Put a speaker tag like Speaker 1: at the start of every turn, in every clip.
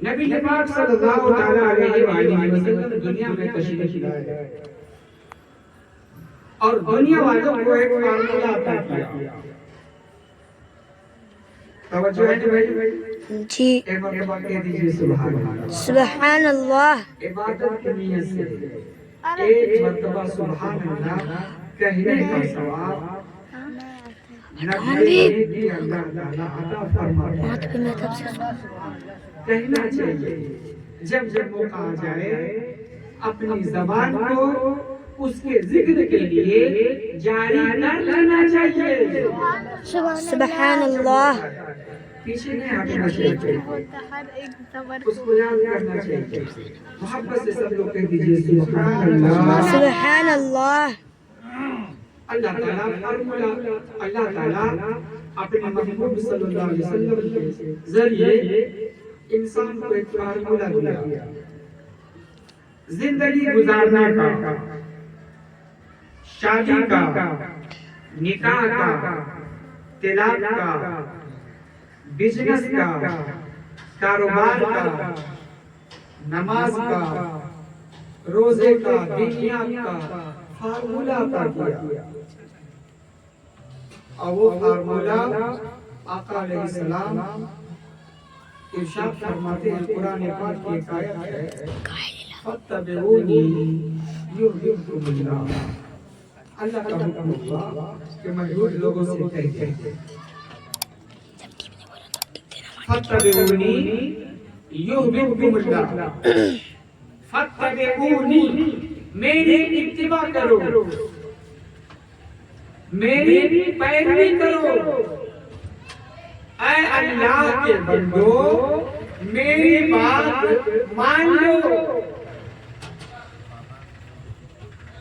Speaker 1: نبی پاک صلی اللہ تعالی علیہ وآلہ وسلم دنیا میں تشریف لائے اور دنیا والوں کو ایک فارمولا عطا کیا. توجہ ہے بھائی
Speaker 2: جی.
Speaker 1: ایک بار کہہ دیجیے سبحان اللہ.
Speaker 2: سبحان اللہ.
Speaker 1: عبادت کی نیت سے ایک مرتبہ سبحان اللہ کہنے کا ثواب نبی اللہ تعالیٰ عطا فرماتا ہے. کہنا چاہیے جب جب موقع آ جائے اپنی زبان کو اس کے ذکر کے لیے جاری کر لینا چاہیے.
Speaker 2: سبحان اللہ.
Speaker 1: پیچھے نہیں ہٹنا چاہیے, اس کو یاد کرنا چاہیے. محبت سے سب لوگ کہہ دیجیے سبحان اللہ.
Speaker 2: سبحان اللہ.
Speaker 1: اللہ تعالیٰ فرمولا, اللہ تعالیٰ اپنے محبوب صلی اللہ علیہ وسلم کے ذریعے انسان کو ایک فارمولا دیا زندگی گزارنے کا, شادی کا, نکاح کا, طلاق کا, بزنس کا, کاروبار کا, نماز کا, روزے کا, دینیات کا فارمولا عطا کیا. اور وہ فارمولا آقا علیہ السلام ارشاد فرماتے ہیں قرآن پاک کی ایک آیت ہے فَاتَّبِعُونِي يُحْبِبْكُمُ اللَّهُ. اللہ کا حکم ہوا کہ محدود لوگوں سے کہتے ہیں فَاتَّبِعُونِي يُحْبِبْكُمُ اللَّهُ. فَاتَّبِعُونِي میری اتباع کرو, میری پیروی کرو. اے اللہ کے بندو میری بات مان لو.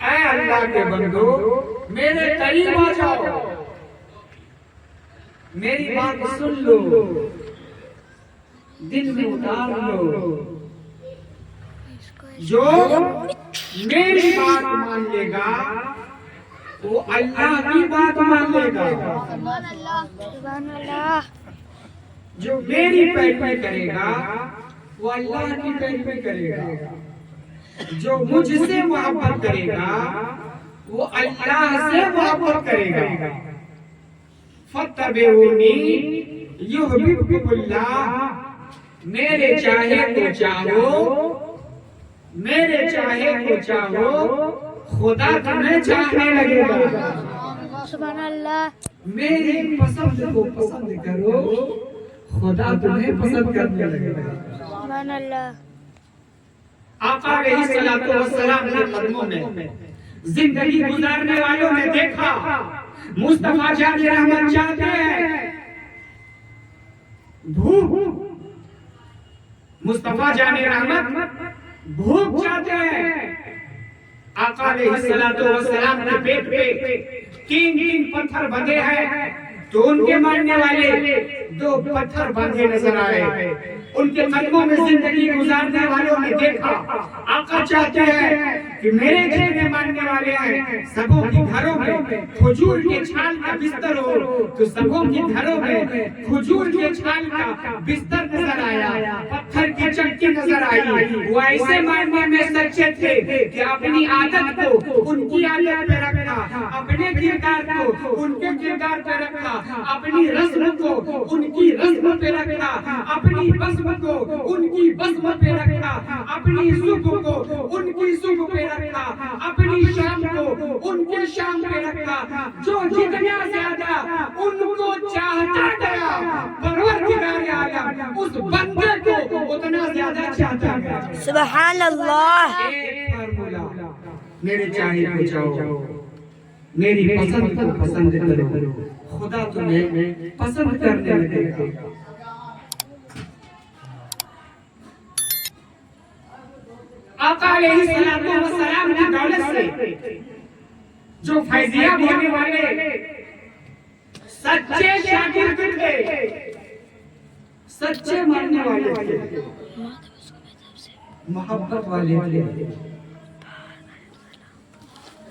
Speaker 1: اے اللہ کے بندو میرے قریب آ جاؤ, میری بات سن لو, دل میں اتار لو. جو میری بات مان لے گا وہ اللہ کی بات مان لے گا.
Speaker 2: سبحان اللہ.
Speaker 1: جو میری پیروی کرے گا وہ اللہ کی پیروی کرے گا. جو مجھ سے محبت کرے گا وہ اللہ سے محبت کرے گا. فَاتَّبِعُونِي يُحْبِبْكُمُ اللَّهُ. میرے چاہے تو چاہو, میرے چاہے تو چاہو, خدا تمہیں چاہنے لگے گا.
Speaker 2: سبحان اللہ.
Speaker 1: میری پسند کو پسند کرو, خدا تمہیں پسند کرنے لگے گا.
Speaker 2: سبحان اللہ.
Speaker 1: آقا علیہ السلام کے قدموں میں زندگی گزارنے والوں نے دیکھا مصطفیٰ جان رحمت چاہتے ہیں بھوک, مصطفیٰ جان رحمت بھوک چاہتے ہیں. آقا علیہ السلام کے پیٹ پہ 3 پتھر بندھے ہیں تو ان کے ماننے والے 2 پتھر باندھے نظر آئے. ان کے قدموں میں زندگی گزارنے والوں نے دیکھا آقا چاہتے ہیں کہ میرے جتنے ماننے والے ہیں سبوں کے گھروں میں کھجور کے چھال کا بستر ہو, تو سبوں کے گھروں میں کھجور کے چھال کا بستر نظر آیا, پتھر کی چکی نظر آئی. وہ ایسے ماننے میں سچے تھے کہ اپنی عادت کو ان کی عادت پہ رکھا, اپنے کردار کو ان کے کردار پہ رکھا, اپنی رسم کو ان کی رسم پہ رکھا, اپنی بزم کو ان کی بزم پہ رکھا, اپنی صبح کو ان کی صبح پہ رکھا, اپنی شام کو ان کے شام پہ رکھا. جو جتنا زیادہ ان کو چاہتا گیا پروردگار عالم اس بندے کو اتنا زیادہ چاہتا گیا.
Speaker 2: سبحان اللہ.
Speaker 1: ایک فارمولا, میرے چاہے کو چاہو, میری پسند کو پسند کرو, خدا تمہیں پسند کرنے لگے گا. آقا علیہ السلام کی دولت سے جو فیضیاب ہونے والے سچے شاگرد تھے, سچے ماننے والے تھے, محبت والے تھے,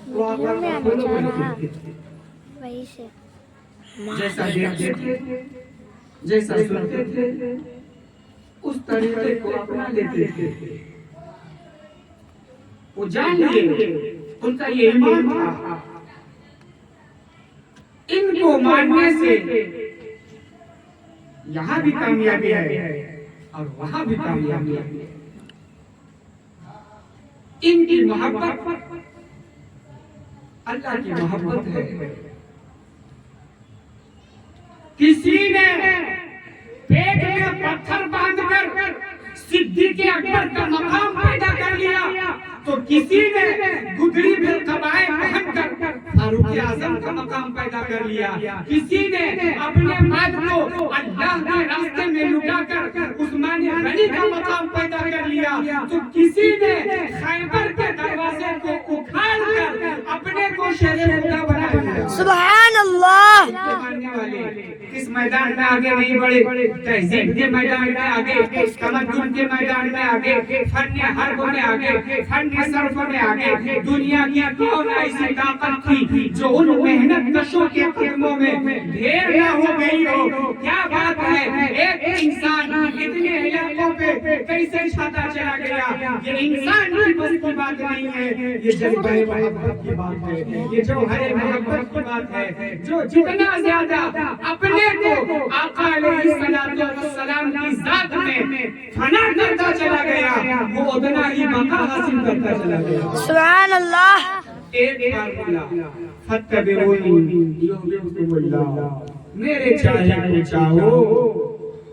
Speaker 1: وہ آقا کو فالو کرتے تھے. جیسا دیکھتے تھے, جیسا سنتے تھے, اس طریقے کو اپنا لیتے تھے. وہ جان لیے ان کا یہ ایمان تھا. ان کو ماننے سے یہاں بھی کامیابی ہے اور وہاں بھی کامیابی ہے. ان کی محبت اللہ کی محبت ہے. کسی نے پیٹ میں پتھر باندھ کر صدیق اکبر کا مقام پیدا کر لیا تو کسی نے گدڑی میں قبائے پہن کر فاروق اعظم کا مقام پیدا کر لیا. کسی نے اپنے مال کو اللہ کے راستے میں لٹا کر عثمان غنی کا مقام پیدا کر لیا تو کسی نے خیبر کے دروازے کو اکھاڑ کر اپنے کو شیر خدا بنا لیا.
Speaker 2: سبحان اللہ.
Speaker 1: ماننے والے کس میدان میں آگے نہیں بڑھے؟ تہذیب کے میدان میں آگے، تمدن کے میدان میں آگے، فن حرب میں آگے، فن صرف میں آگے. دنیا کی کون ایسی طاقت تھی جو ان محنت کشوں کے قدموں میں ڈھیر نہ ہو گئی ہو؟ کیا بات ہے، ایک انسان اتنے علاقوں پہ کیسے چھاتا چلا گیا؟ یہ انسان کی بس کی بات نہیں ہے، یہ جذبہ محبت کی بات ہے، یہ جوہر محبت کی بات ہے. جو جتنا زیادہ اپنے کو آقا علیہ السلام کی ذات میں فنا کرتا چلا گیا وہ اتنا ہی بقا حاصل کرتا چلا گیا.
Speaker 2: سبحان اللہ.
Speaker 1: ایک بار بولا فاتبعونی یحببکم اللہ. میرے چاہے کو چاہو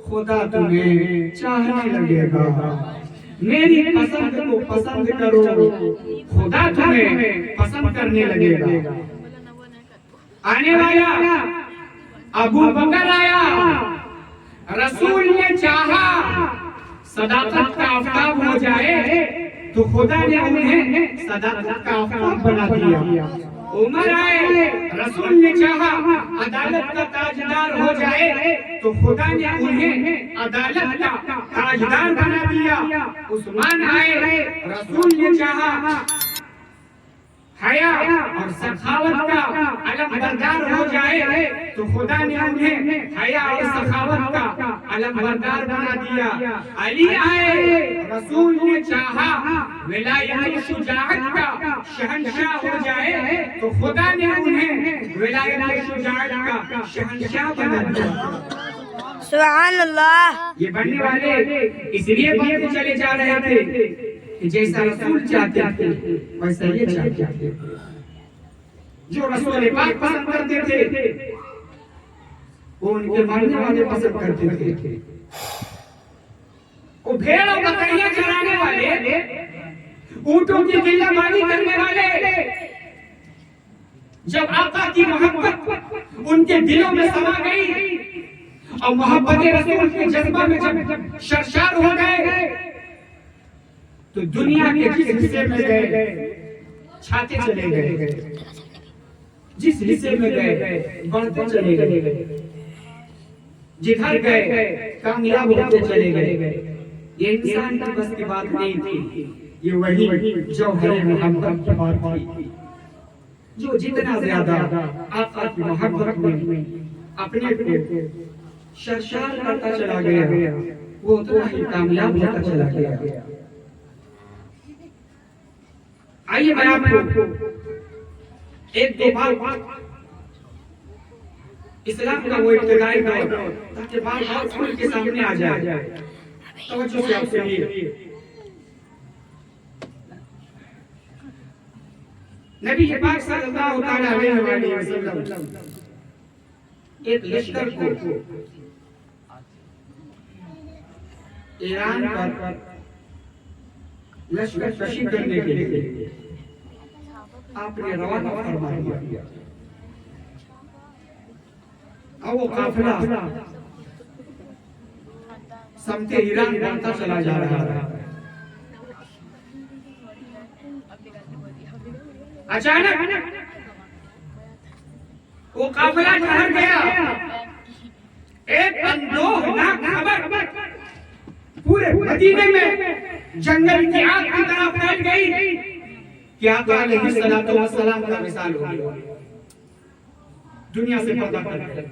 Speaker 1: خدا تمہیں چاہنے لگے گا. میری پسند کو پسند کرو خدا تمہیں پسند کرنے لگے گا. آنے والا ابو بکر آیا، رسول نے چاہا صداقت کا آفتاب ہو جائے تو خدا نے انہیں صداقت کا آفتاب بنا دیا. عمر آئے، رسول نے چاہا عدالت کا تاجدار ہو جائے تو خدا نے انہیں عدالت کا تاجدار بنا دیا. عثمان آئے، رسول نے چاہا حیا اور سخاوت کا علم بردار ہو جائے تو خدا نے انہیں حیا اور سخاوت کا علم بردار بنا دیا. علی آئے، رسول نے چاہا ولایت شجاعت کا شہنشاہ ہو جائے تو خدا نے انہیں ولایت شجاعت کا شہنشاہ بنا دیا.
Speaker 2: سبحان اللہ.
Speaker 1: یہ بننے والے اس لیے بنتے چلے جا رہے تھے کہ جیسا رسول چاہتے تھے ویسا یہ چاہتے تھے. جو رسول پاک پسند کرتے تھے وہ ان کے ماننے والے پسند کرتے تھے. وہ بھیڑ اور بکریاں چرانے والے، اونٹوں کی غلہ بانی کرنے والے جب آقا کی محبت ان کے دلوں میں سما گئی اور محبت رسول کے جذبہ میں جب شرشار ہو گئے تو دنیا کے جس حصے میں گئے چھاتے چلے گئے، جس حصے میں گئے بڑھتے چلے گئے، جدھر گئے کامیاب ہوتے چلے گئے. یہ انسان کی بس کی بات نہیں تھی، یہ وہی جوہر محبت کی بات تھی. جو جتنا زیادہ آقا کی محبت میں اپنے کو شرشار کرتا چلا گیا وہ اتنا ہی کامیاب ہوتا چلا گیا. آئیے میں آپ کو ایک دو بات اسلام کا وہ ابتدائی دور تاکہ بات کھل کے سامنے آ جائے. توجہ سے آپ سنیے. نبی پاک صلی اللہ تعالی علیہ وسلم ایک لشکر کو ایران پر لشکر کشی کرنے کے لیے آپ نے روانہ فرما دیا. اور وہ قافلہ سمت ایران بڑھتا چلا جا رہا ہے. اچانک وہ قافلہ ٹھہر گیا. ایک اندوہناک خبر پورے مدینے میں جنگل کی آگ کی طرح پھیل گئی کہ آقا علیہ السلام کا وصال ہو گیا. دنیا سے پردہ کر دیا.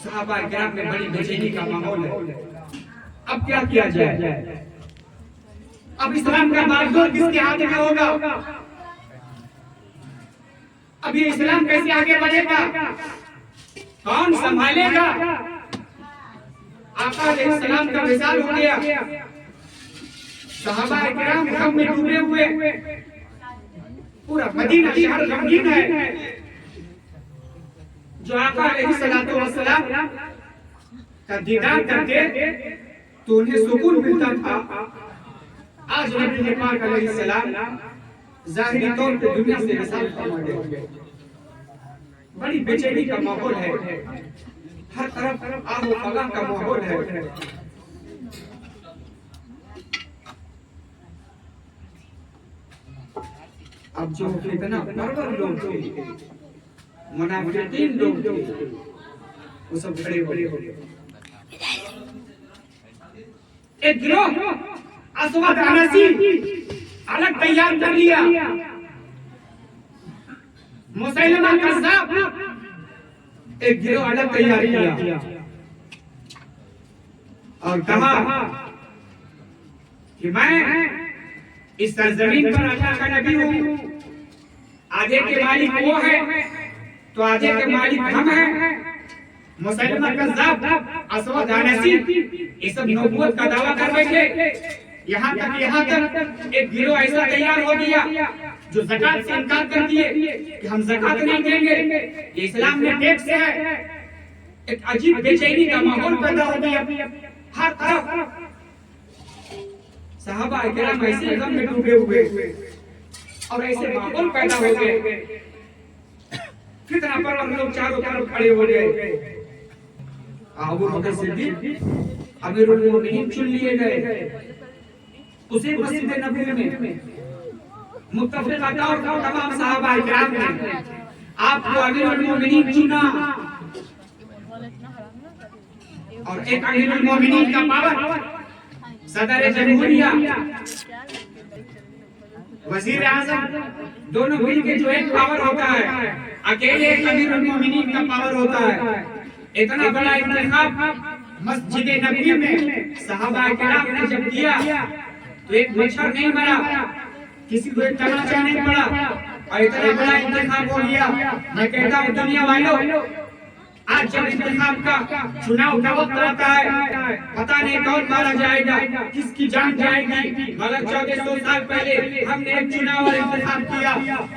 Speaker 1: صحابہ کرام میں بڑی بے چینی کا ماحول ہے. اب کیا کیا جائے؟ اب اسلام کا باغدور کس کے ہاتھ میں ہوگا؟ اب یہ اسلام کیسے آگے بڑھے گا؟ کون سنبھالے گا؟ آقا علیہ السلام کا وصال ہو گیا. صحابہ کرام غم میں ڈوبے ہوئے. پورا مدینہ شہر غمگین ہے. جو آقا علیہ السلام کا دیدار کرتے تو انہیں سکون ملتا تھا. آج نبی پاک علیہ السلام ظاہری طور پہ دنیا سے وصال فرما گئے. بڑی بے چینی کا ماحول ہے. ہر طرف آگ و فغاں کا ماحول ہے. اب جو فتنہ پرور لوگ تھے، منافقین لوگ تھے، وہ سب کھڑے ہو گئے. ایک گروہ اسود عنسی الگ تیار کر لیا. مسیلمہ کذاب ایک گروہ الگ تیار کیا اور کہا کہ میں اس سرزمین پر اللہ کا نبی ہوں. آدھے کے مالک وہ ہے تو آدھے کے مالک ہم ہیں. مسیلمہ کذاب، اسود عنسی یہ سب نبوت کا دعویٰ کر بیٹھے. یہاں تک ایک گروہ ایسا تیار ہو گیا جو زکات سے انکار کر دیے کہ ہم زکات نہیں دیں گے، یہ اسلام میں ٹیکس ہے. ایک عجیب بے چینی کا ماحول پیدا ہو گیا. ہر طرف صحابہ کرام ایسے غم میں ڈوبے ہوئے اور ایسے ماحول پیدا ہو گئے. فتنہ پرور لوگ چاروں طرف کھڑے ہو گئے. ابو بکر صدیق امیر المومنین چن لیے گئے. اسے مسجد نبوی میں متفق طور پر تمام صحابہ کرام نے آپ کو امیر المومنین چنا اور ایک امیر المومنین کا پاور، صدر جمہوریہ، وزیر اعظم، دونوں مل کے جو ایک پاور ہوتا ہے، اکیلے ایک امیر المومنین کا پاور ہوتا ہے. اتنا بڑا انتخاب مسجد نبوی میں صحابہ کرام نے جب کیا تو ایک مچھر نہیں مرا، کسی کو ایک تماچا نہیں پڑا اور اتنا بڑا انتخاب ہو گیا. میں کہتا ہوں دنیا والوں، آج جب انتخاب کا چناؤ کا وقت آتا ہے، پتہ نہیں کون مارا جائے گا، کس کی جان جائے گی، مگر 1400 سال پہلے ہم نے ایک چناؤ اور انتخاب کیا.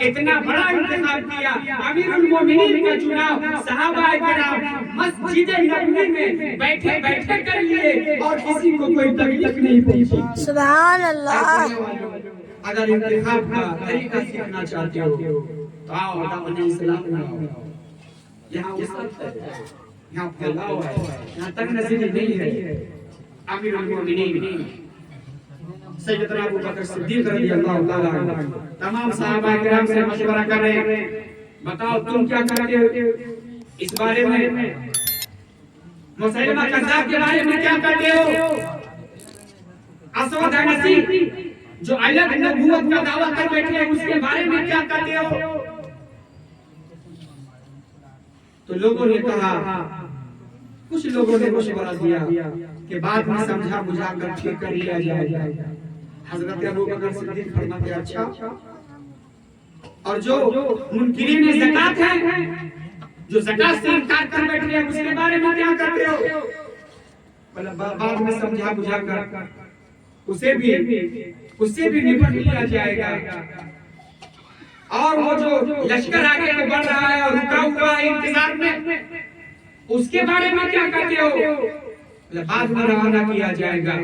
Speaker 1: اتنا بڑا انتخاب کیا، امیر المومنین کا چناؤ صحابہ کرام مسجد نبوی میں بیٹھے بیٹھے کر لیے اور کسی کو کوئی تکلیف نہیں پہنچی.
Speaker 2: سبحان اللہ.
Speaker 1: اگر انتخاب کا طریقہ سیکھنا چاہتے ہو تو آؤ دعوت اسلام میں. یہاں وسعت ہے، یہاں پھیلاؤ ہے، یہاں تک نظری نہیں ہے. امیر المومنین سیدنا ابو بکر صدیق رضی اللہ تعالیٰ عنہ تمام صحابہ کرام سے مشورہ کر رہے ہیں. بتاؤ تم کیا کرتے ہو اس بارے میں؟ مسیلمہ کذاب کے بارے میں کیا کرتے ہو؟ اسود عنسی جو الگ نبوت کا دعویٰ کر بیٹھے ہیں اس کے بارے میں کیا کرتے ہو؟ تو لوگوں نے کہا، کچھ لوگوں نے مشورہ دیا کہ بعد میں سمجھا بجھا کر ٹھیک کر لیا جائے. حضرت ابو بکر صدیق فرماتے ہیں اچھا، اور جو منکرین زکات ہیں، جو زکات سے انکار کر بیٹھے ہیں اس کے بارے میں کیا کرتے ہو؟ بعد میں سمجھا بجھا کر اسے بھی نپٹ لیا جائے گا. اور وہ جو لشکر آگے کو بڑھ رہا ہے اور رکا ہوا ہے انتظار میں، اس کے بارے میں کیا کرتے ہو؟ بعد میں روانہ کیا جائے گا.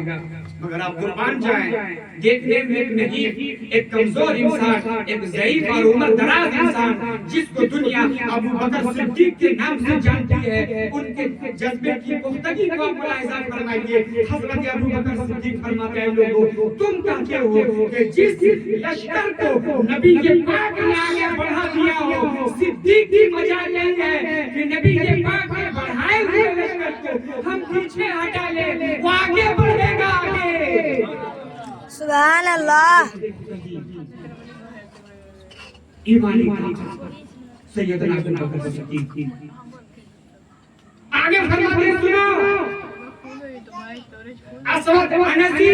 Speaker 1: مگر آپ قربان جائیں، دیکھنے میں ایک نہیں، ایک کمزور انسان، ایک ضعیف اور عمر دراز انسان جس کو دنیا ابو بکر صدیق کے نام سے جانتی ہے، ان کے جذبے کی پختگی کو آپ ملاحظہ فرمائیے. حضرت ابو بکر صدیق فرماتے ہیں لوگوں تم کہتے ہو کہ جس لشکر کو نبی کے پاک نے آگے بڑھا دیا ہو، صدیق کی مجال یہ ہے کہ نبی کے پاک نے بڑھائے ہوئے لشکر کو ہم پیچھے ہٹا لیں، وہ آگے بڑھے گا.
Speaker 2: سبحان اللہ.
Speaker 1: ایمانی سیدنا ابو بکر صدیق آگے فرماتے ہیں سنو، اسود انسی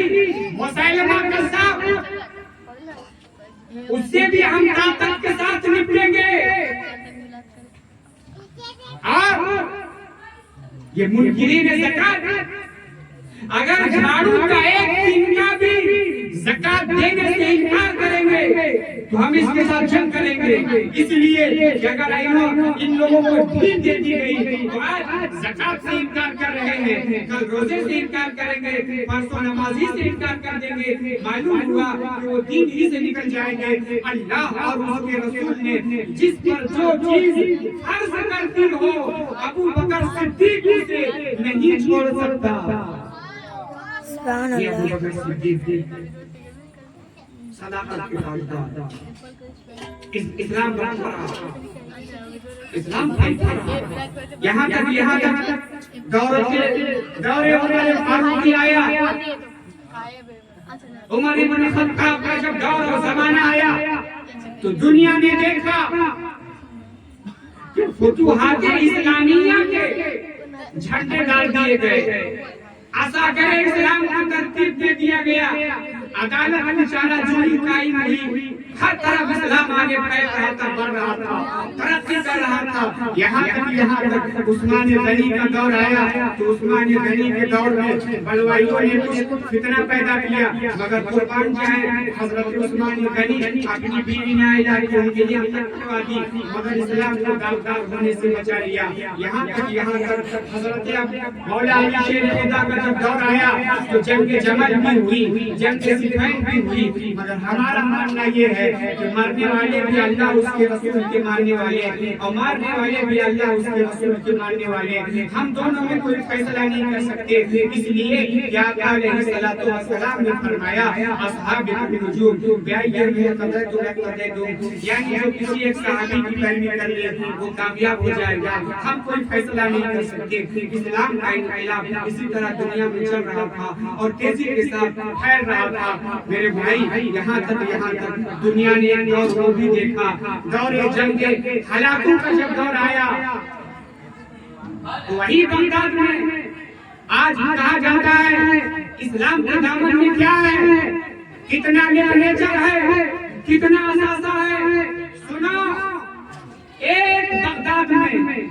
Speaker 1: مسیلمہ کذاب، اس سے بھی ہم طاقت کے ساتھ نپٹیں گے، اور یہ منکرین زکات اگر جھاڑو کا ایک دن کا بھی زکات دینے سے انکار کریں گے تو ہم اس کے ساتھ جنگ کریں گے، اس لیے کہ اگر ان لوگوں کو دین دے دی گئی تو آج زکات سے انکار کر رہے ہیں، کل روزے سے انکار کریں گے، پرسوں نمازی سے انکار کر دیں گے، معلوم ہوا کہ وہ دین ہی سے نکل جائیں گے۔ اللہ اور اس کے رسول نے جس پر جو چیز فرض کرتی ہو ابو بکر صدیق اسے نہیں چھوڑ سکتا۔
Speaker 2: سبحان
Speaker 1: یہ ابو
Speaker 2: اللہ،
Speaker 1: بکر صدیق صداقت کے پاسدار، اسلام برقرار رہا، اسلام برقرار رہا، یہاں تک دور عمر فاروقی آیا، عمر بن خطاب کا جب دور و زمانہ آیا تو دنیا نے دیکھا کہ فتوحات اسلامیہ کے جھنڈے ڈال دیے گئے، عساکر اسلام کو ترتیب دے دیا گیا، عدالت کی چارہ جوئی قائم ہوئی، ہر طرف اسلام آگے پھیل رہا تھا، بڑھ رہا تھا، ترقی کر رہا تھا، یہاں تک عثمان غنی کا دور آیا تو عثمان غنی کے دور میں بلوائیوں نے کچھ فتنہ پیدا کیا، مگر قربان جائیں حضرت عثمان غنی اپنی بیوی نائلہ کی ان کے لیے فتوا دی، مگر اسلام کو داغدار ہونے سے بچا لیا۔ یہاں تک حضرت مولا علی شیر خدا کا جب دور آیا تو جنگ جمل بھی ہوئی، جنگ صفین بھی ہوئی، مگر ہمارا ماننا یہ ہے کہ مرنے والے بھی اللہ اس کے رسول کے ماننے والے ہیں اور مارنے والے بھی اللہ اس کے رسول کے ماننے والے ہیں، ہم دونوں میں کوئی فیصلہ نہیں کر سکتے، اس لیے کہ آقا علیہ الصلوۃ والسلام نے فرمایا اصحاب النجوم بیعیر میں قدر تو قدر دو، یعنی جو کسی ایک صحابی کی پیروی کر لے وہ کامیاب ہو جائے گا، ہم کوئی فیصلہ نہیں کر سکتے۔ اسلام کا انقلاب اسی طرح دنیا میں چل رہا تھا اور تیزی کے ساتھ پھیل رہا تھا میرے بھائی، یہاں تک دنیا نے ایک دور وہ بھی دیکھا، دور جنگ ہلاکوں کا جب دور آیا وہی بغداد میں آج کہا جاتا ہے اسلام کے دامن میں کیا ہے، کتنا لٹریچر ہے، کتنا اثاثہ ہے، سنا ایک بغداد میں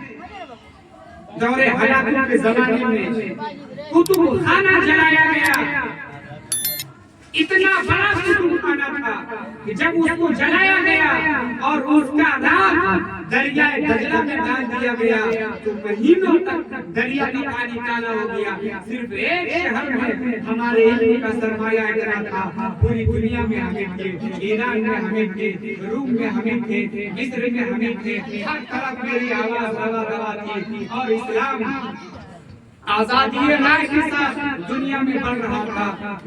Speaker 1: دور ہلاکوں کے زمانے میں کتب خانہ جلایا گیا، اتنا بڑا کتب خانہ تھا کہ جب اس کو جلایا گیا اور اس کا راہ دریائے دجلہ میں ڈال دیا گیا تو مہینوں تک دریا کا پانی کالا ہو گیا، صرف ایک شہر میں ہمارے علم کا سرمایہ اتنا تھا، پوری دنیا میں ہمیں تھے، ایران میں ہمیں تھے، روم میں ہمیں تھے، مصر میں ہمیں تھے، ہر طرف میری آواز روا تھی اور اسلام آزادی رائے کے ساتھ دنیا میں بڑھ رہا تھا۔